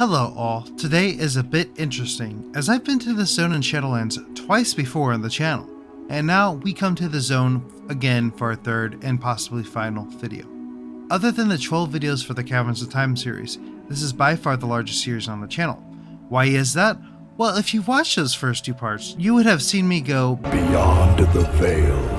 Hello all, today is a bit interesting as I've been to the zone in Shadowlands twice before on the channel, and now we come to the zone again for our third and possibly final video. Other than the 12 videos for the Caverns of Time series, this is by far the largest series on the channel. Why is that? Well, if you watched those first two parts, you would have seen me go beyond the veil.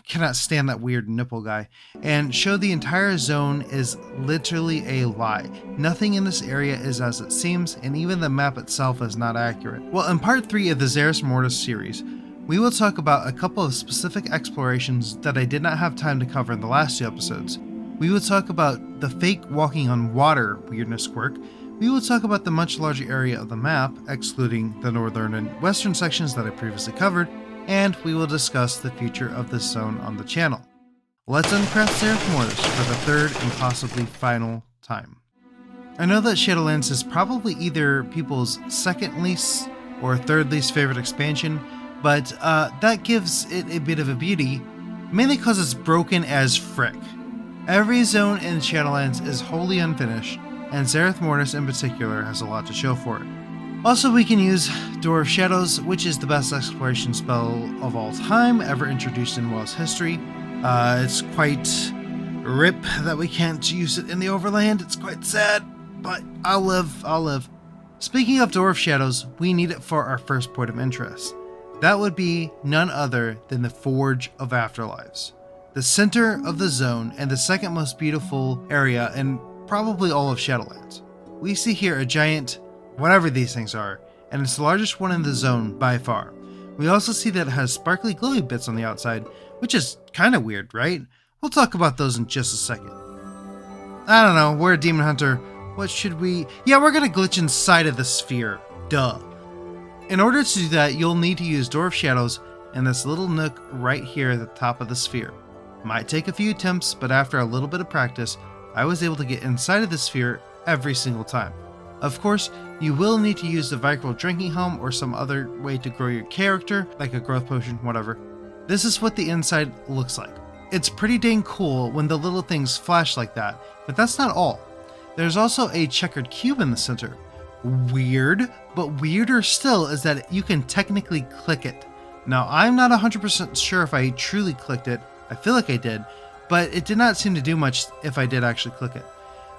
Cannot stand that weird nipple guy, and show the entire zone is literally a lie. Nothing in this area is as it seems, and even the map itself is not accurate. Well, in part 3 of the Zereth Mortis series, we will talk about a couple of specific explorations that I did not have time to cover in the last two episodes. We will talk about the fake walking on water weirdness quirk. We will talk about the much larger area of the map, excluding the northern and western sections that I previously covered, and we will discuss the future of this zone on the channel. Let's uncraft Zereth Mortis for the third and possibly final time. I know that Shadowlands is probably either people's second least or third least favorite expansion, but that gives it a bit of a beauty, mainly because it's broken as frick. Every zone in Shadowlands is wholly unfinished, and Zereth Mortis in particular has a lot to show for it. Also, we can use Door of Shadows, which is the best exploration spell of all time ever introduced in WoW's history. It's quite rip that we can't use it in the Overland. It's quite sad, but I'll live. Speaking of Door of Shadows, we need it for our first point of interest. That would be none other than the Forge of Afterlives, the center of the zone and the second most beautiful area in probably all of Shadowlands. We see here a giant whatever these things are, and it's the largest one in the zone by far. We also see that it has sparkly glowy bits on the outside, which is kind of weird, right? We'll talk about those in just a second. I don't know, we're a demon hunter. What should we... Yeah, we're gonna glitch inside of the sphere. Duh. In order to do that, you'll need to use Door of Shadows in this little nook right here at the top of the sphere. Might take a few attempts, but after a little bit of practice, I was able to get inside of the sphere every single time. Of course, you will need to use the Vicral Drinking Helm or some other way to grow your character, like a growth potion, whatever. This is what the inside looks like. It's pretty dang cool when the little things flash like that, but that's not all. There's also a checkered cube in the center. Weird, but weirder still is that you can technically click it. Now, I'm not 100% sure if I truly clicked it. I feel like I did, but it did not seem to do much if I did actually click it.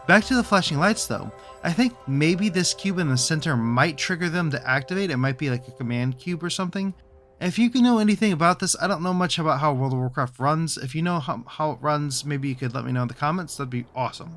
Back to the flashing lights though, I think maybe this cube in the center might trigger them to activate. It might be like a command cube or something. If you can know anything about this, I don't know much about how World of Warcraft runs. If you know how it runs, maybe you could let me know in the comments. That'd be awesome.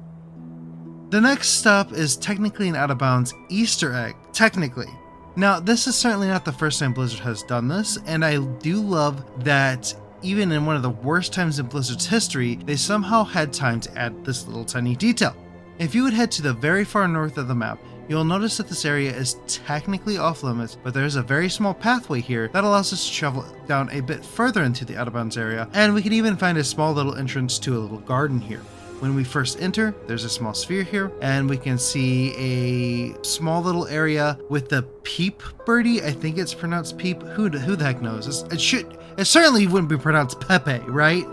The next stop is technically an out-of-bounds Easter egg, technically. Now, this is certainly not the first time Blizzard has done this, and I do love that even in one of the worst times in Blizzard's history, they somehow had time to add this little tiny detail. If you would head to the very far north of the map, you'll notice that this area is technically off limits, but there's a very small pathway here that allows us to travel down a bit further into the out-of-bounds area, and we can even find a small little entrance to a little garden here. When we first enter, there's a small sphere here, and we can see a small little area with the peep birdie. I think it's pronounced peep. Who the heck knows? It certainly wouldn't be pronounced Pepe, right?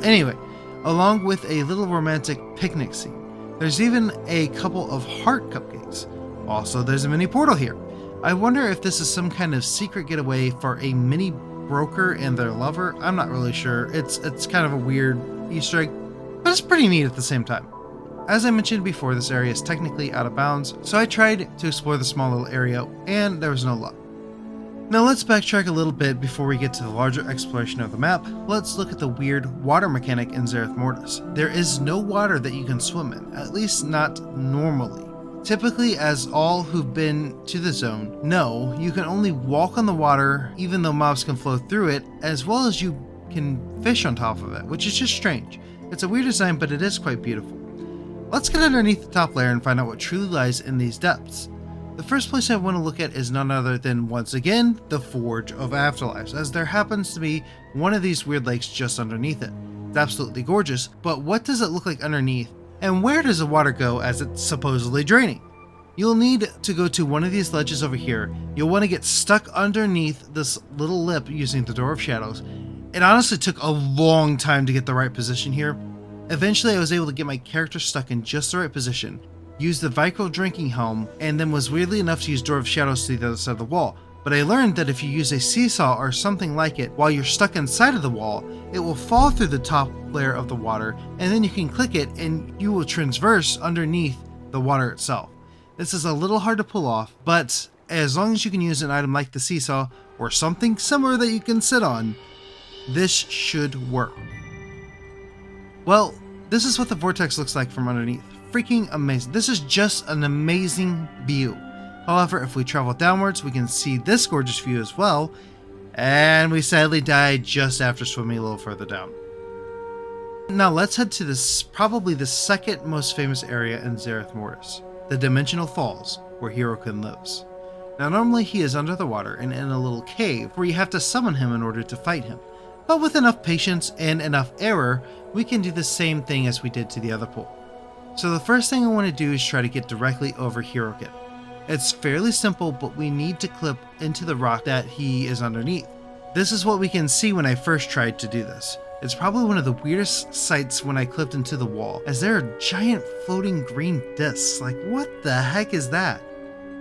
Anyway, along with a little romantic picnic scene. There's even a couple of heart cupcakes. Also, there's a mini portal here. I wonder if this is some kind of secret getaway for a mini broker and their lover. I'm not really sure. It's kind of a weird Easter egg, but it's pretty neat at the same time. As I mentioned before, this area is technically out of bounds, so I tried to explore the small little area, and there was no luck. Now let's backtrack a little bit before we get to the larger exploration of the map. Let's look at the weird water mechanic in Zereth Mortis. There is no water that you can swim in, at least not normally. Typically, as all who've been to the zone know, you can only walk on the water even though mobs can flow through it, as well as you can fish on top of it, which is just strange. It's a weird design, but it is quite beautiful. Let's get underneath the top layer and find out what truly lies in these depths. The first place I want to look at is none other than, once again, the Forge of Afterlives, as there happens to be one of these weird lakes just underneath it. It's absolutely gorgeous, but what does it look like underneath, and where does the water go as it's supposedly draining? You'll need to go to one of these ledges over here. You'll want to get stuck underneath this little lip using the Door of Shadows. It honestly took a long time to get the right position here. Eventually I was able to get my character stuck in just the right position. used the Vicryl drinking helm, and then was weirdly enough to use Door of Shadows to the other side of the wall. But I learned that if you use a seesaw or something like it while you're stuck inside of the wall, it will fall through the top layer of the water, and then you can click it and you will transverse underneath the water itself. This is a little hard to pull off, but as long as you can use an item like the seesaw or something similar that you can sit on, this should work. Well, this is what the vortex looks like from underneath. Freaking amazing. This is just an amazing view. However, if we travel downwards, we can see this gorgeous view as well, and we sadly died just after swimming a little further down. Now let's head to this, probably the second most famous area in Zereth Mortis, the Dimensional Falls, where Hirokin lives. Now normally he is under the water and in a little cave where you have to summon him in order to fight him, but with enough patience and enough error, we can do the same thing as we did to the other pool. So the first thing I want to do is try to get directly over Hirokin. It's fairly simple, but we need to clip into the rock that he is underneath. This is what we can see when I first tried to do this. It's probably one of the weirdest sights when I clipped into the wall, as there are giant floating green discs. Like, what the heck is that?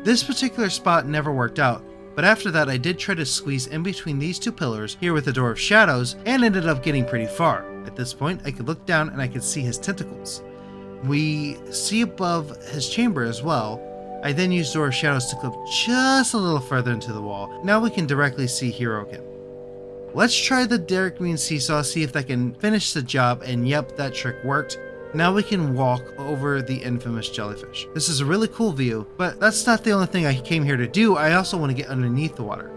This particular spot never worked out, but after that I did try to squeeze in between these two pillars here with the Door of Shadows and ended up getting pretty far. At this point I could look down and I could see his tentacles. We see above his chamber as well. I then used Door of Shadows to clip just a little further into the wall. Now we can directly see Hirokin. Let's try the Derek Green Seesaw, see if that can finish the job, and yep, that trick worked. Now we can walk over the infamous jellyfish. This is a really cool view, but that's not the only thing I came here to do. I also want to get underneath the water.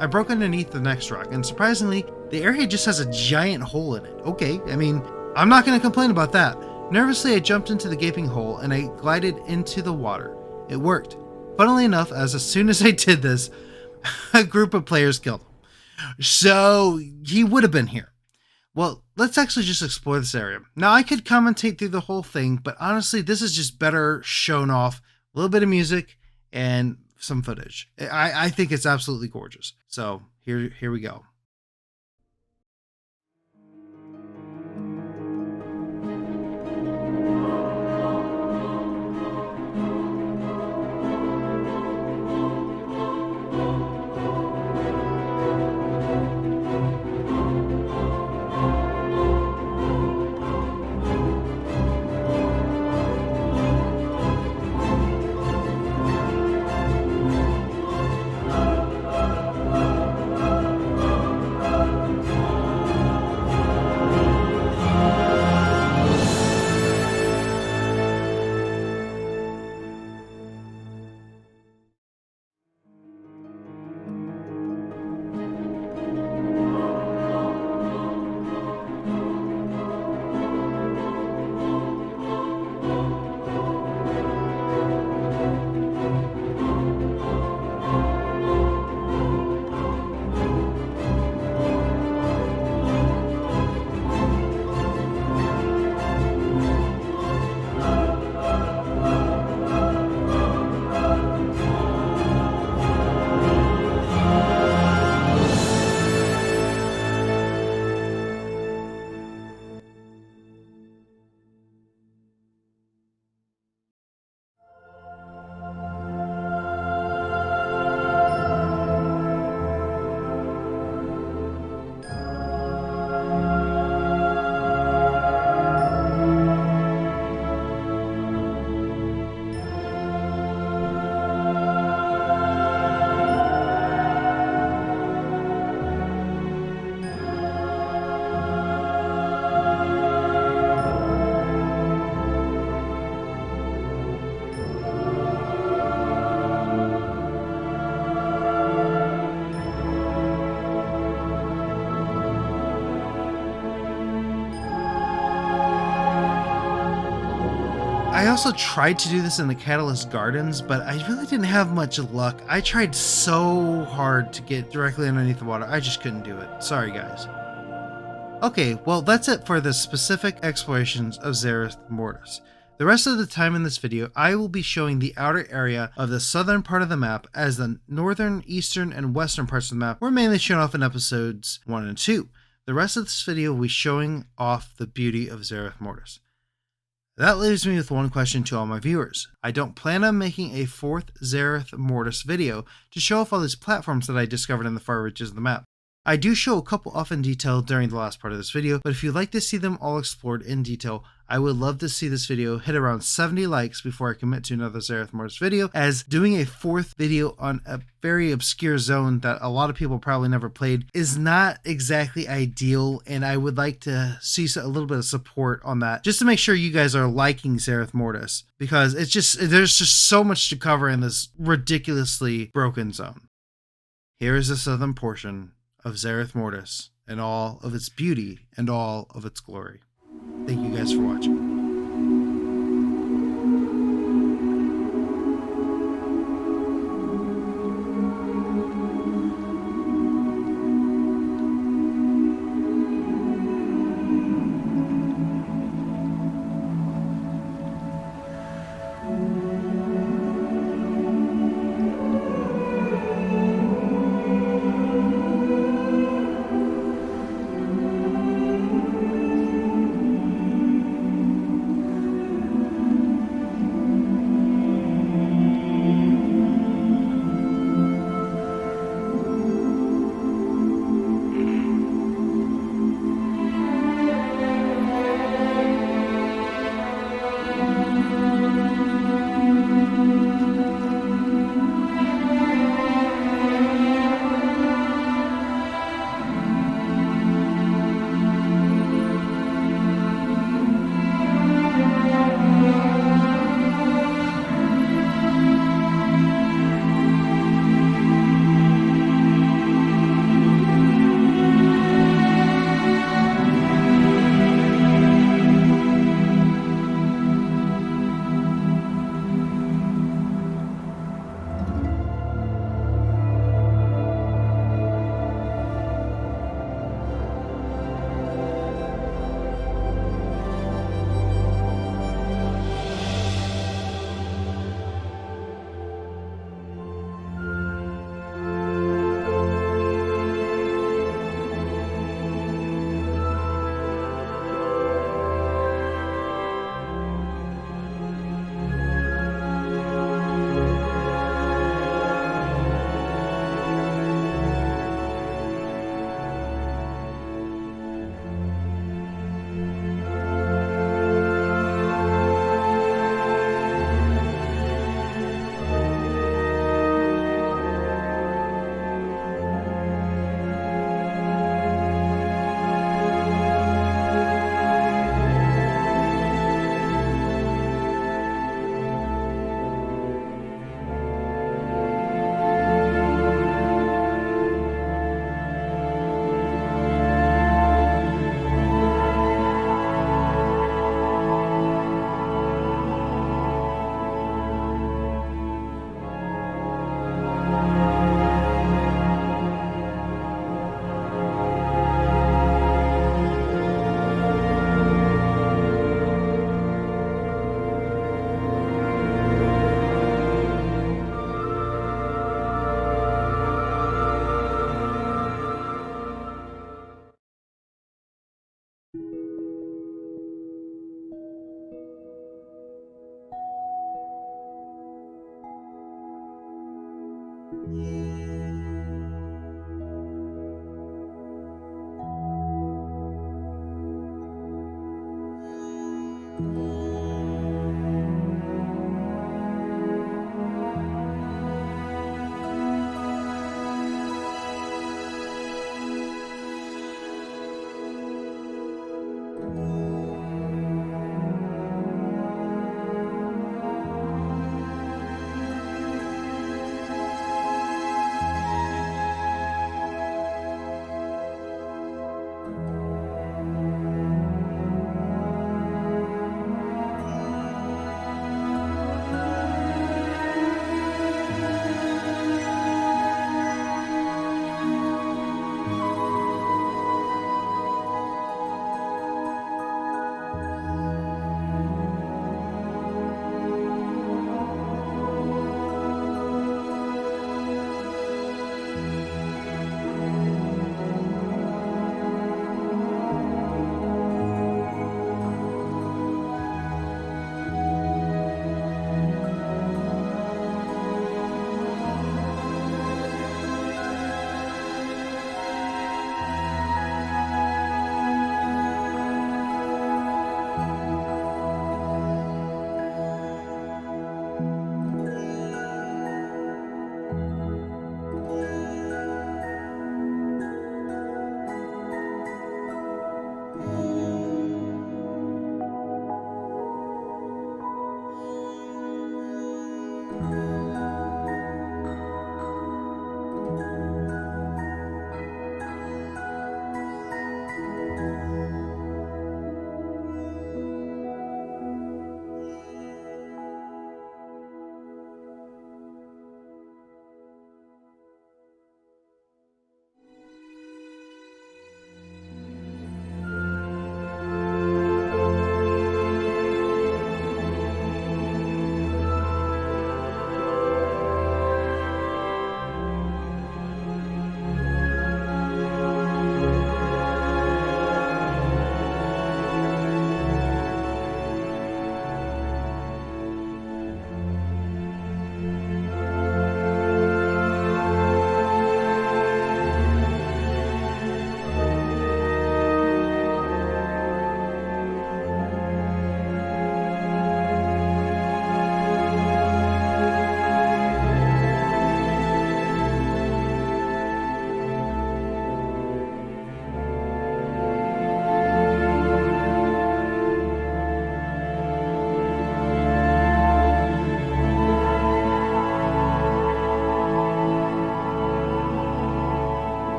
I broke underneath the next rock, and surprisingly, the area just has a giant hole in it. Okay, I mean, I'm not going to complain about that. Nervously, I jumped into the gaping hole and I glided into the water. It worked. Funnily enough, as soon as I did this, a group of players killed him. So he would have been here. Well, let's actually just explore this area. Now, I could commentate through the whole thing, but honestly, this is just better shown off. A little bit of music and some footage. I think it's absolutely gorgeous. So here we go. I also tried to do this in the Catalyst Gardens, but I really didn't have much luck. I tried so hard to get directly underneath the water, I just couldn't do it. Sorry guys. Okay, well that's it for the specific explorations of Zereth Mortis. The rest of the time in this video, I will be showing the outer area of the southern part of the map, as the northern, eastern, and western parts of the map were mainly shown off in episodes 1 and 2. The rest of this video will be showing off the beauty of Zereth Mortis. That leaves me with one question to all my viewers. I don't plan on making a 4th Zereth Mortis video to show off all these platforms that I discovered in the far reaches of the map. I do show a couple off in detail during the last part of this video, but if you'd like to see them all explored in detail, I would love to see this video hit around 70 likes before I commit to another Zereth Mortis video, as doing a 4th video on a very obscure zone that a lot of people probably never played is not exactly ideal, and I would like to see a little bit of support on that, just to make sure you guys are liking Zereth Mortis, because there's just so much to cover in this ridiculously broken zone. Here is the southern portion of Zereth Mortis and all of its beauty and all of its glory. Thank you guys for watching.